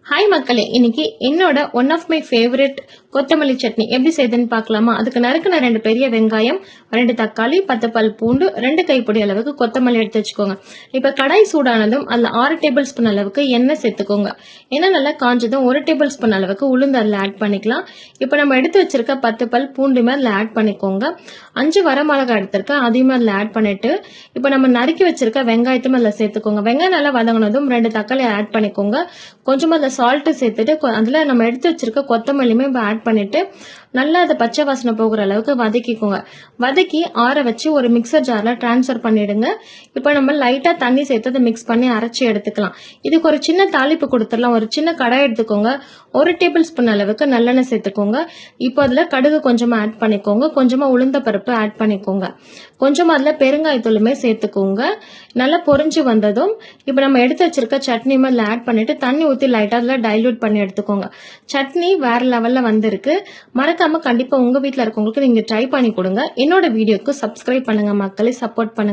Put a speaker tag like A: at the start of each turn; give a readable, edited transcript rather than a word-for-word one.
A: Hi மக்களே, இன்னைக்கு என்னோட ஒன் ஆஃப் மை ஃபேவரட் கொத்தமல்லி சட்னி எப்படி செய்யுதுன்னு பார்க்கலாமா? அதுக்கு நறுக்குன 2 பெரிய வெங்காயம், 2 தக்காளி, 10 பல் பூண்டு, 2 கைப்பிடி அளவுக்கு கொத்தமல்லி எடுத்து வச்சுக்கோங்க. இப்போ கடாய் சூடானதும் அதில் 6 டேபிள் ஸ்பூன் அளவுக்கு எண்ணெய் சேர்த்துக்கோங்க. எண்ணெய் நல்லா காஞ்சதும் 1 டேபிள் ஸ்பூன் அளவுக்கு உளுந்து அதில் ஆட் பண்ணிக்கலாம். இப்போ நம்ம எடுத்து வச்சிருக்க 10 பல் பூண்டுமே அதில் ஆட் பண்ணிக்கோங்க. 5 வரமிளகாய் எடுத்திருக்கேன், அதையுமே அதில் ஆட் பண்ணிட்டு இப்போ நம்ம நறுக்கி வச்சிருக்க வெங்காயத்தையும் அதில் சேர்த்துக்கோங்க. வெங்காயம் நல்லா வதங்கினதும் 2 தக்காளி ஆட் பண்ணிக்கோங்க. கொஞ்சமாக அதில் சால்ட்டு சேர்த்துட்டு அதில் நம்ம எடுத்து வச்சிருக்க கொத்தமல்லியுமே இப்போ ஆட் பண்ணிட்டு நல்லா அதை பச்சை வாசனை போகிற அளவுக்கு வதக்கிக்கோங்க. வதக்கி ஆற வச்சு ஒரு மிக்சர் ஜாரில் ட்ரான்ஸ்ஃபர் பண்ணிடுங்க. இப்போ நம்ம லைட்டாக தண்ணி சேர்த்து அதை மிக்ஸ் பண்ணி அரைச்சி எடுத்துக்கலாம். இதுக்கு ஒரு சின்ன தாளிப்பு கொடுத்துடலாம். ஒரு சின்ன கடாய் எடுத்துக்கோங்க. 1 டேபிள் ஸ்பூன் அளவுக்கு நல்லெண்ணெய் சேர்த்துக்கோங்க. இப்போ அதில் கடுகு கொஞ்சமாக ஆட் பண்ணிக்கோங்க. கொஞ்சமாக உளுந்த பருப்பு ஆட் பண்ணிக்கோங்க. கொஞ்சமாக அதில் பெருங்காயத்தூளுமே சேர்த்துக்கோங்க. நல்லா பொரிஞ்சு வந்ததும் இப்போ நம்ம எடுத்து வச்சிருக்க சட்னி அதில் ஆட் பண்ணிட்டு தண்ணி ஊற்றி லைட்டாக அதில் டைல்யூட் பண்ணி எடுத்துக்கோங்க. சட்னி வேற லெவலில் வந்திருக்கு. மறக்காம கண்டிப்பாக உங்கள் வீட்டில் இருக்கவங்களுக்கு நீங்கள் ட்ரை பண்ணி கொடுங்க. என்னோட வீடியோக்கு சப்ஸ்கிரைப் பண்ணுங்க மக்களே, சப்போர்ட் பண்ணுங்க.